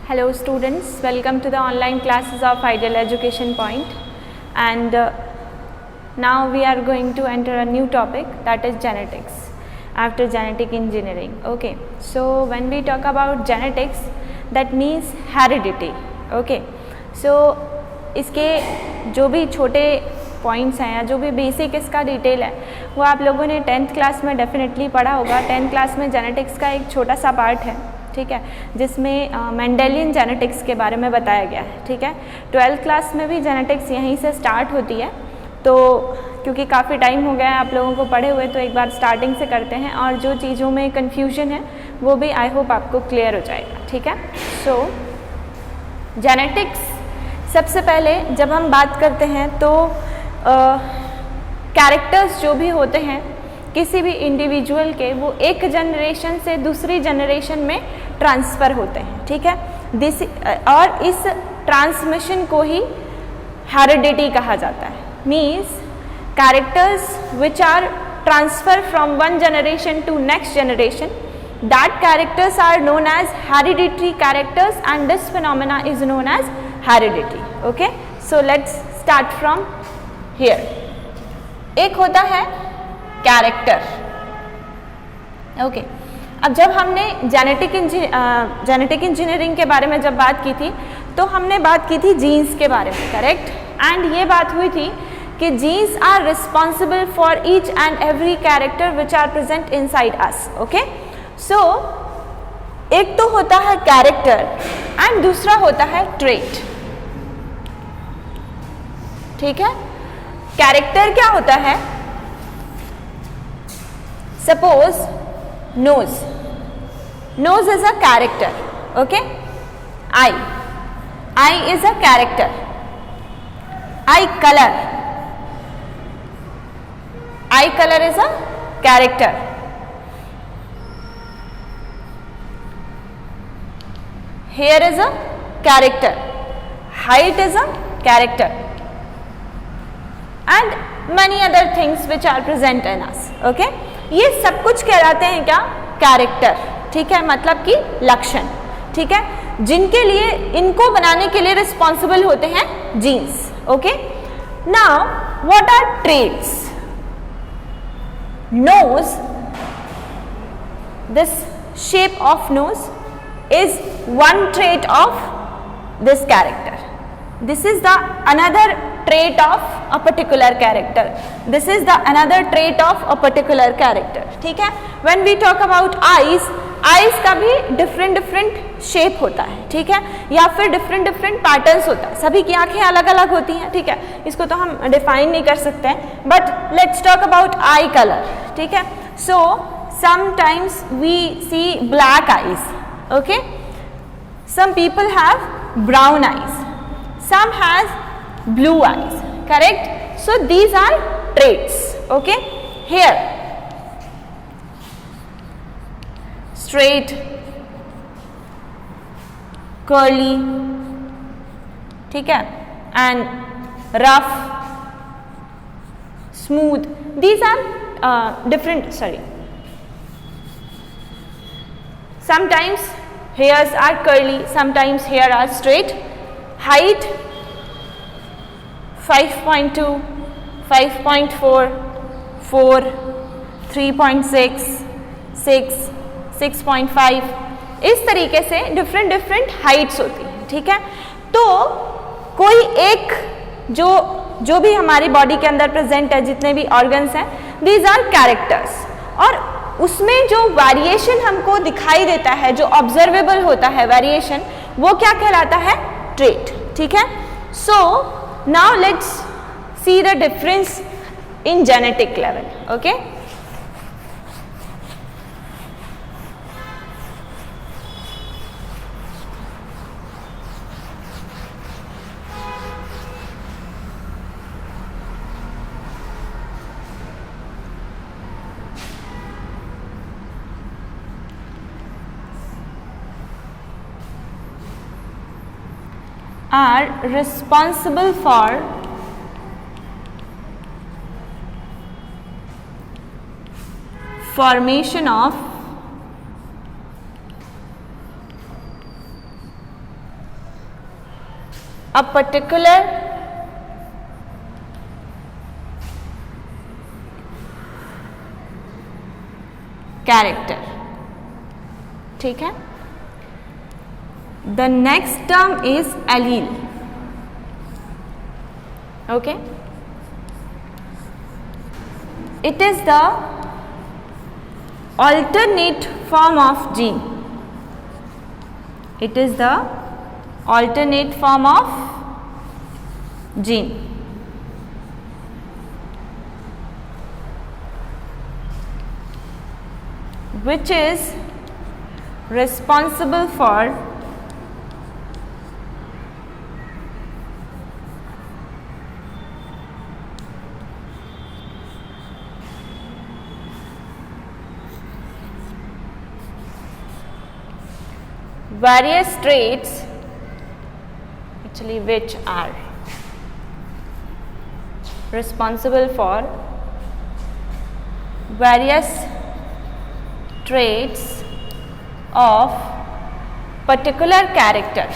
Hello students, welcome to the online classes of Ideal Education Point, and now we are going to enter a new topic, that is genetics after genetic engineering. Okay, so when we talk about genetics, that means heredity. Okay, so इसके जो भी छोटे points हैं या जो भी basic इसका detail है वो आप लोगों ने 10th क्लास में डेफिनेटली पढ़ा होगा। 10th क्लास में जेनेटिक्स का एक छोटा सा पार्ट है, ठीक है, जिसमें मेंडेलियन जेनेटिक्स के बारे में बताया गया है। ठीक है, 12th क्लास में भी जेनेटिक्स यहीं से स्टार्ट होती है, तो क्योंकि काफ़ी टाइम हो गया है आप लोगों को पढ़े हुए, तो एक बार स्टार्टिंग से करते हैं और जो चीज़ों में कन्फ्यूजन है वो भी आई होप आपको क्लियर हो जाएगा। ठीक है, सो जेनेटिक्स सबसे पहले जब हम बात करते हैं तो कैरेक्टर्स जो भी होते हैं किसी भी इंडिविजुअल के, वो एक जनरेशन से दूसरी जनरेशन में ट्रांसफ़र होते हैं। ठीक है, और इस ट्रांसमिशन को ही हेरिडिटी कहा जाता है। Means characters which are transfer from one generation to next generation, that characters are known as hereditary characters and this phenomena is known as heredity. Okay, so let's start from here. एक होता है character. Okay, अब जब हमने genetic engineering के बारे में जब बात की थी तो हमने बात की थी जीन्स के बारे में, करेक्ट, एंड ये बात हुई थी कि genes are responsible for each and every character which are present inside us. Okay, so एक तो होता है कैरेक्टर एंड दूसरा होता है ट्रेट। ठीक है, कैरेक्टर क्या होता है? Suppose nose is a character. Okay, eye is a character. Eye colour is a character. Hair is a character, height is a character, and many other things which are present in us. Okay, ये सब कुछ कहलाते हैं क्या? Character. ठीक है, मतलब कि लक्षण। ठीक है, जिनके लिए, इनको बनाने के लिए रिस्पॉन्सिबल होते हैं genes. Okay, now what are traits? Nose, this shape of nose is one trait of this character. This is the another trait of a particular character. This is the another trait of a particular character. ठीक है, when we talk about eyes का भी different shape होता है। ठीक है, या फिर different patterns होता है। सभी की आंखें अलग अलग होती हैं। ठीक है, इसको तो हम डिफाइन नहीं कर सकते हैं, but let's talk about I colour. ठीक है, so sometimes we see black eyes. Okay, some people have brown eyes, some has blue eyes, correct? So these are traits. Okay, here straight, curly, ठीक है, and rough, smooth. These are different. Sometimes hairs are curly, sometimes hair are straight. Height 5.2, 5.4, 4, 3.6, 6, 6.5, इस तरीके से different Heights होती हैं। ठीक है, तो कोई एक जो भी हमारी बॉडी के अंदर प्रेजेंट है, जितने भी ऑर्गन्स हैं, दीज आर कैरेक्टर्स, और उसमें जो वेरिएशन हमको दिखाई देता है, जो ऑब्जर्वेबल होता है वेरिएशन, वो क्या कहलाता है? ट्रेट। ठीक है, so now let's see the difference in genetic level. Okay, are responsible for formation of a particular character. ठीक है. The next term is allele. Okay. It is the alternate form of gene. It is the alternate form of gene. Which is responsible for various traits, actually which are responsible for various traits of particular character.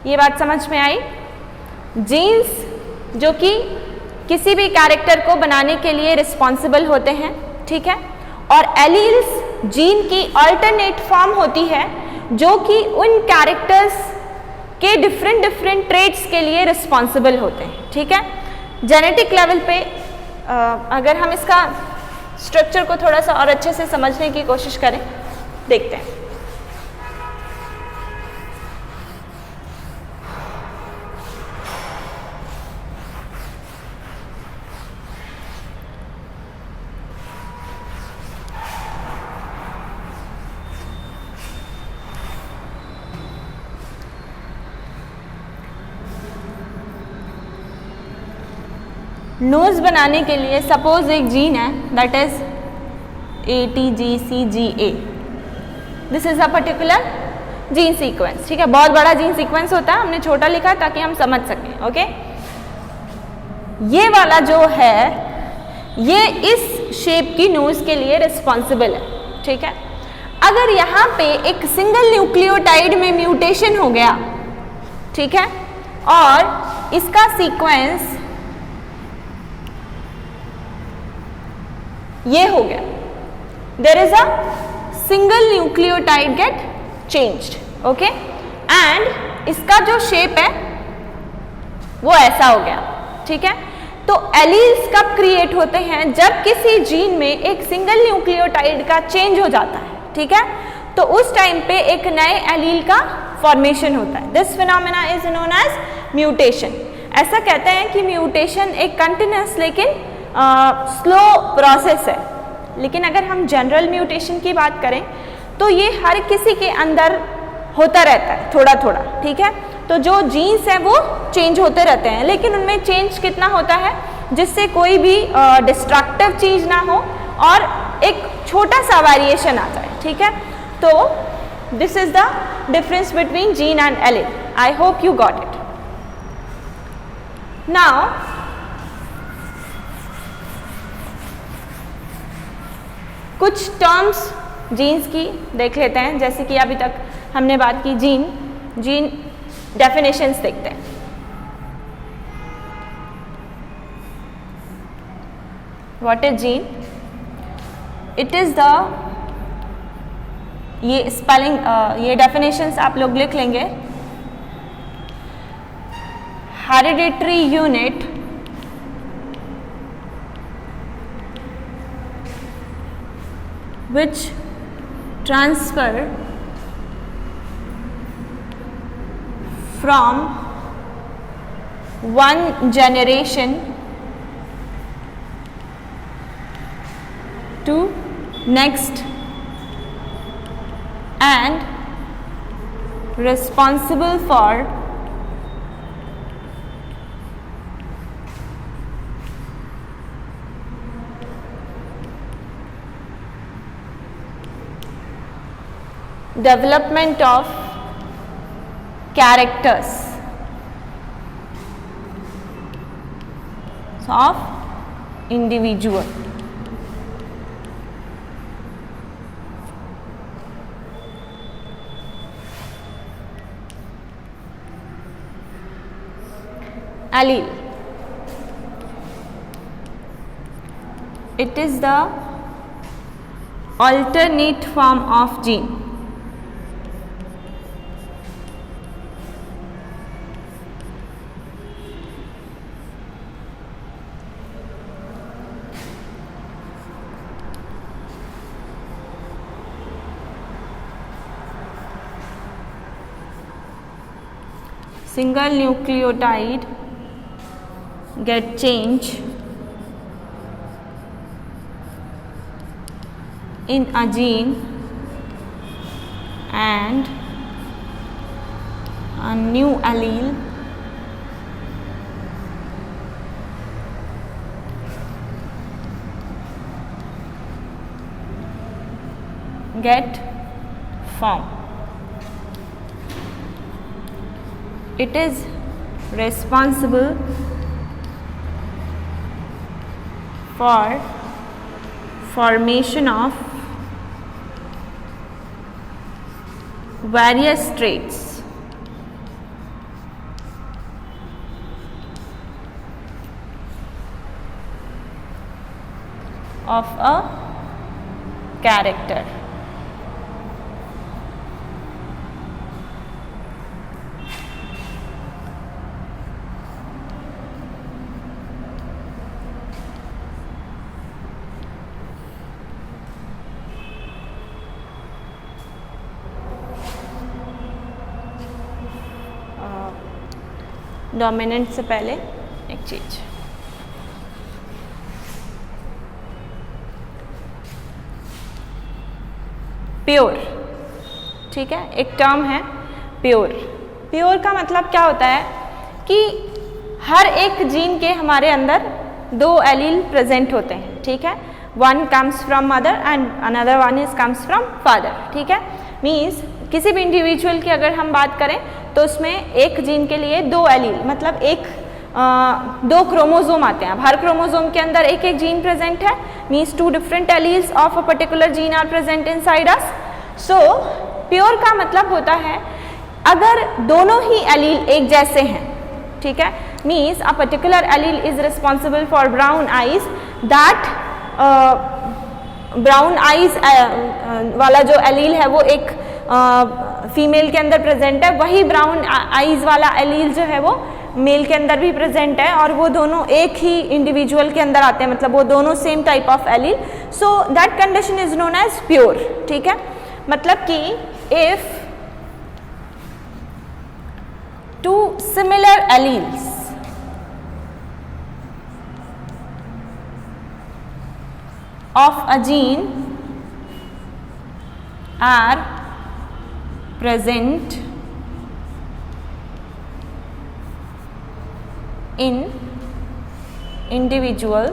ये बात समझ में आई. Jeans जो कि किसी भी character को बनाने के लिए रिस्पॉन्सिबल होते हैं, ठीक है, और एलील्स जीन की अल्टरनेट फॉर्म होती है जो कि उन कैरेक्टर्स के डिफरेंट ट्रेट्स के लिए रिस्पॉन्सिबल होते हैं. ठीक है. जेनेटिक लेवल पे अगर हम इसका स्ट्रक्चर को थोड़ा सा और अच्छे से समझने की कोशिश करें, देखते हैं. नोज बनाने के लिए सपोज एक जीन है that is ATGCGA. This is a particular gene sequence. ठीक है. बहुत बड़ा जीन सीक्वेंस होता है, हमने छोटा लिखा है ताकि हम समझ सकें. ओके. ये वाला जो है ये इस शेप की नोज के लिए रिस्पॉन्सिबल है. ठीक है. अगर यहाँ पे एक सिंगल न्यूक्लियोटाइड में म्यूटेशन हो गया, ठीक है, और इसका सीक्वेंस ये हो गया, there is a single nucleotide get changed. Okay. And इसका जो शेप है वो ऐसा हो गया. ठीक है. तो एलील्स कब क्रिएट होते हैं? जब किसी जीन में एक सिंगल न्यूक्लियोटाइड का चेंज हो जाता है. ठीक है. तो उस टाइम पे एक नए एलील का फॉर्मेशन होता है. This phenomena is known as mutation. ऐसा कहते हैं कि म्यूटेशन एक कंटिन्यूअस लेकिन स्लो प्रोसेस है. लेकिन अगर हम जनरल म्यूटेशन की बात करें तो ये हर किसी के अंदर होता रहता है थोड़ा थोड़ा. ठीक है. तो जो जीन्स हैं वो चेंज होते रहते हैं, लेकिन उनमें चेंज कितना होता है जिससे कोई भी डिस्ट्रक्टिव चीज ना हो और एक छोटा सा वेरिएशन आ जाए. ठीक है. तो this is the difference between gene and allele. I hope you got it. Now कुछ टर्म्स जीन्स की देख लेते हैं. जैसे कि अभी तक हमने बात की जीन डेफिनेशंस देखते हैं. What is gene? It is the, ये स्पेलिंग ये डेफिनेशंस आप लोग लिख लेंगे. Hereditary unit which transfer from one generation to next and responsible for development of characters of individual. allele. It is the alternate form of gene. Single nucleotide get changed in a gene and a new allele get formed. It is responsible for formation of various traits of a character. Dominant से पहले एक चीज, pure, ठीक है, एक term है pure. Pure का मतलब क्या होता है कि हर एक जीन के हमारे अंदर दो एलील प्रेजेंट होते हैं, ठीक है, one comes from mother and another one is comes from father, ठीक है। मीन्स किसी भी इंडिविजुअल की अगर हम बात करें तो उसमें एक जीन के लिए दो एलील मतलब दो क्रोमोसोम आते हैं। अब हर क्रोमोसोम के अंदर एक एक जीन प्रेजेंट है, means two different alleles of a particular gene are present inside us. So pure का मतलब होता है अगर दोनों ही एलील एक जैसे हैं, ठीक है, means a particular allele is responsible for brown eyes, that brown eyes वाला जो एलील है वो एक फीमेल के अंदर प्रेजेंट है, वही ब्राउन आईज वाला एलील जो है वो मेल के अंदर भी प्रेजेंट है, और वो दोनों एक ही इंडिविजुअल के अंदर आते हैं, मतलब वो दोनों same type of allele. So that condition is known as pure, ठीक है। मतलब कि if two similar alleles of a gene are present in individual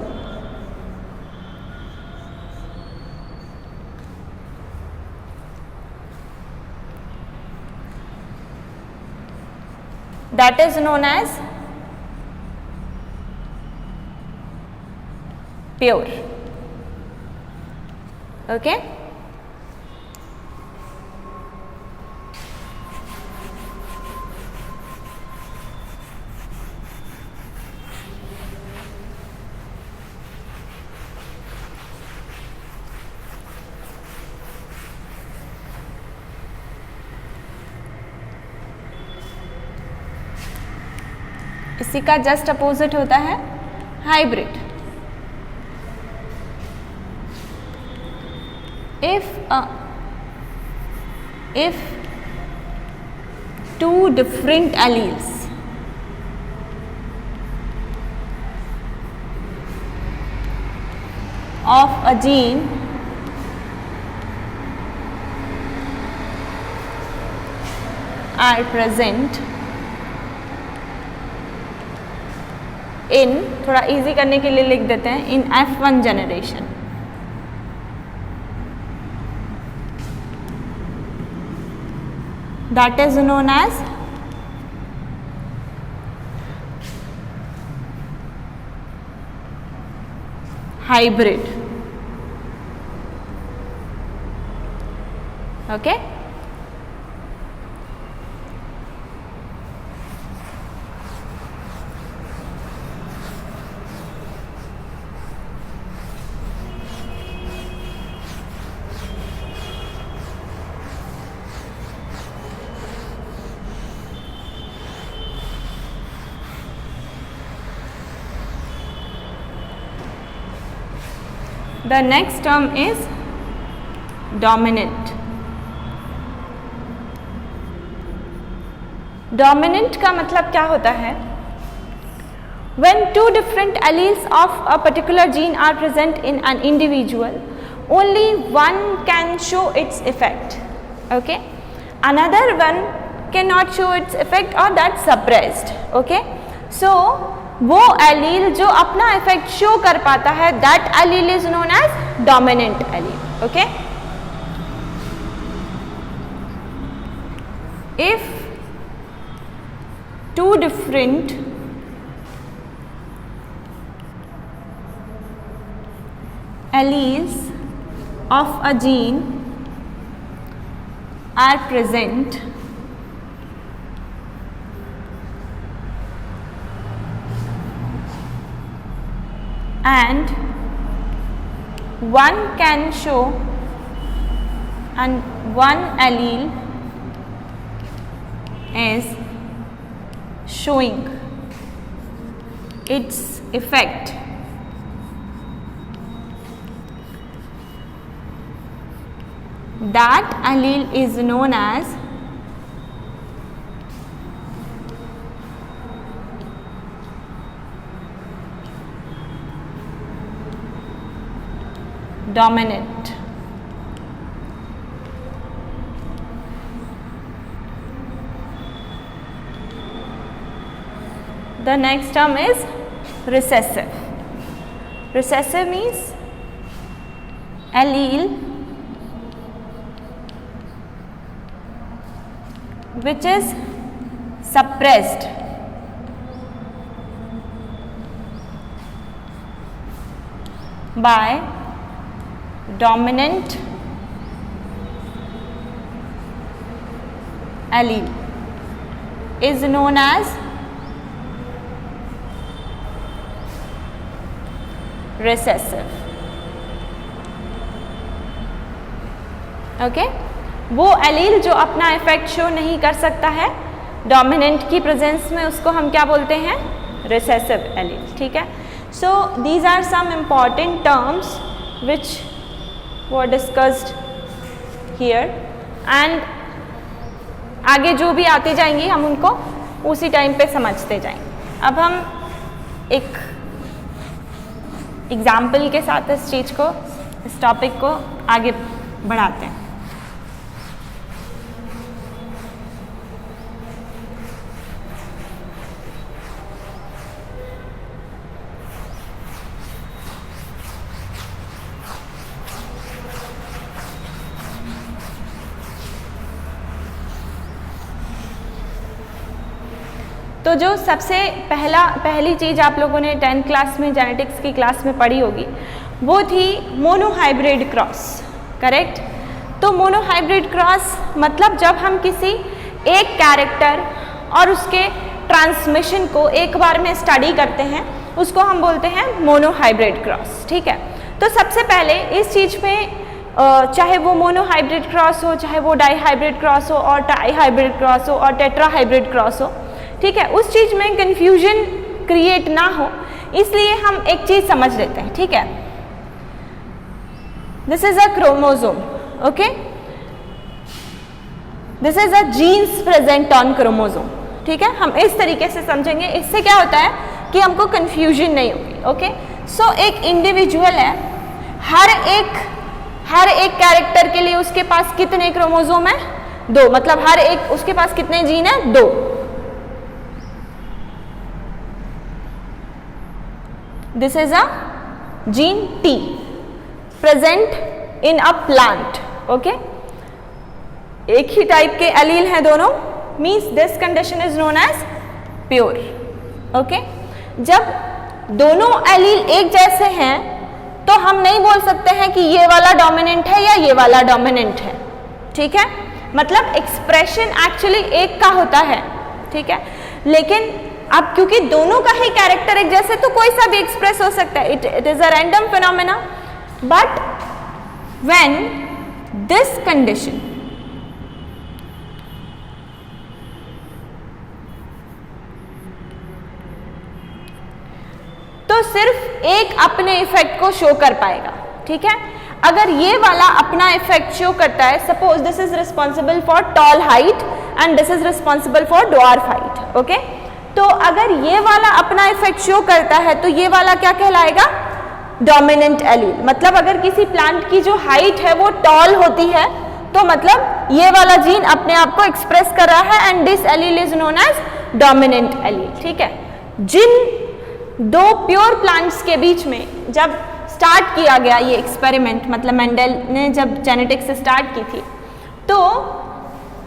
that is known as pure. Okay, इसी का जस्ट अपोजिट होता है hybrid. if two different alleles of a gene are present in, थोड़ा easy करने के लिए लिख देते हैं, in F1 generation, that is known as hybrid. Okay, the next term is dominant. Dominant का मतलब क्या होता है? When two different alleles of a particular gene are present in an individual, only one can show its effect. Okay, another one cannot show its effect or that's suppressed. Okay, so वो allele जो अपना effect show कर पाता है, that allele is known as dominant allele. Okay, if two different alleles of a gene are present and one can show and one allele is showing its effect, that allele is known as dominant. The next term is recessive. Recessive means allele which is suppressed by dominant allele is known as recessive. Okay, वो allele जो अपना effect show नहीं कर सकता है dominant की presence में, उसको हम क्या बोलते हैं? Recessive allele. ठीक है, so these are some important terms which were discussed here and आगे जो भी आते जाएंगी हम उनको उसी टाइम पे समझते जाएंगे. अब हम एक एग्जाम्पल के साथ इस चीज़ को, इस टॉपिक को आगे बढ़ाते हैं. तो जो सबसे पहली चीज़ आप लोगों ने 10th क्लास में जेनेटिक्स की क्लास में पढ़ी होगी वो थी मोनोहाइब्रिड क्रॉस. करेक्ट. तो मोनोहाइब्रिड क्रॉस मतलब जब हम किसी एक कैरेक्टर और उसके ट्रांसमिशन को एक बार में स्टडी करते हैं उसको हम बोलते हैं मोनोहाइब्रिड क्रॉस. ठीक है, तो सबसे पहले इस चीज़ में चाहे वो मोनोहाइब्रिड क्रॉस हो, चाहे वो डाईहाइब्रिड क्रॉस हो और ट्राईहाइब्रिड क्रॉस हो और टेट्राहाइब्रिड क्रॉस हो, ठीक है, उस चीज़ में कंफ्यूजन क्रिएट ना हो इसलिए हम एक चीज़ समझ लेते हैं. ठीक है, this is a chromosome. Okay, this is a genes present on chromosome. ठीक है, हम इस तरीके से समझेंगे. इससे क्या होता है कि हमको कंफ्यूजन नहीं होगी. ओके, सो एक इंडिविजुअल है, हर एक कैरेक्टर के लिए उसके पास कितने क्रोमोसोम है? 2. मतलब हर एक उसके पास कितने जीन है? 2. This is a gene T present in a plant. Okay, एक ही टाइप के एलील हैं दोनों, means this condition is known as pure. Okay, जब दोनों एलील एक जैसे हैं तो हम नहीं बोल सकते हैं कि ये वाला डोमिनेंट है या ये वाला डोमिनेंट है. ठीक है, मतलब एक्सप्रेशन एक्चुअली एक का होता है. ठीक है, लेकिन अब क्योंकि दोनों का ही कैरेक्टर एक जैसे तो कोई सा भी एक्सप्रेस हो सकता है. It is a random phenomena. But when this condition तो सिर्फ एक अपने इफेक्ट को शो कर पाएगा. ठीक है। अगर ये वाला अपना इफेक्ट शो करता है, suppose this is responsible for tall height and this is responsible for dwarf height, okay. तो अगर ये वाला अपना इफेक्ट शो करता है तो ये वाला क्या कहलाएगा, डोमिनेंट एलील। मतलब अगर किसी प्लांट की जो हाइट है वो टॉल होती है तो मतलब ये वाला जीन अपने आप को एक्सप्रेस कर रहा है and this allele is known as dominant allele, ठीक है। जिन दो प्योर प्लांट्स के बीच में जब स्टार्ट किया गया ये एक्सपेरिमेंट, मतलब मेंडल ने जब जेनेटिक्स स्टार्ट की थी तो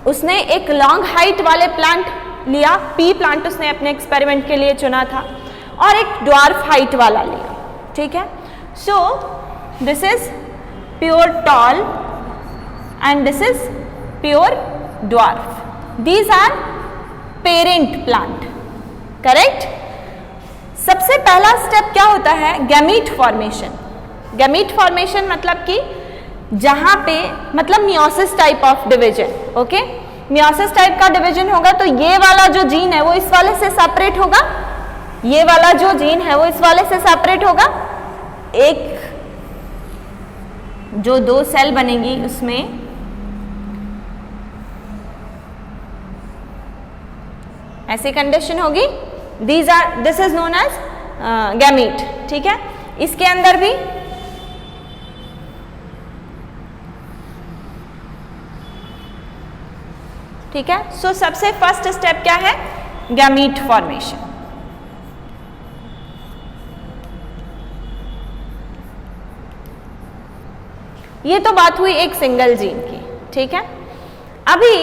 उसने एक लॉन्ग हाइट वाले प्लांट लिया, पी प्लांट उसने अपने एक्सपेरिमेंट के लिए चुना था, और एक ड्वार्फ हाइट वाला लिया, ठीक है। So this is pure tall and this is pure dwarf, these are parent plant, correct. सबसे पहला स्टेप क्या होता है, गैमीट फॉर्मेशन। गैमीट फॉर्मेशन मतलब कि जहां पे मतलब meiosis type of division, okay. Meiosis type का डिवीजन होगा तो ये वाला जो जीन है वो इस वाले से सेपरेट होगा, ये वाला जो जीन है वो इस वाले से सेपरेट होगा, एक जो दो सेल बनेगी उसमें ऐसी कंडीशन होगी, this is known as gamete, ठीक है। इसके अंदर भी ठीक है। सो सबसे फर्स्ट स्टेप क्या है, गैमीट फॉर्मेशन। ये तो बात हुई एक सिंगल जीन की, ठीक है। अभी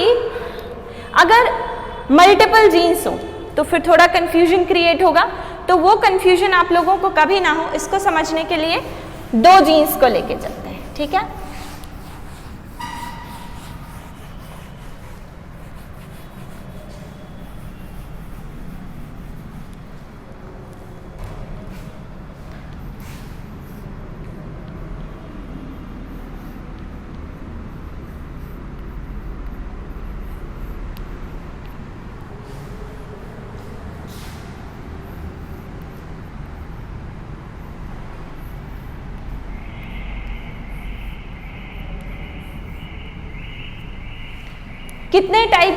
अगर मल्टीपल जीन्स हो तो फिर थोड़ा कंफ्यूजन क्रिएट होगा, तो वो कंफ्यूजन आप लोगों को कभी ना हो, इसको समझने के लिए दो जीन्स को लेके चलते हैं, ठीक है। कितने टाइप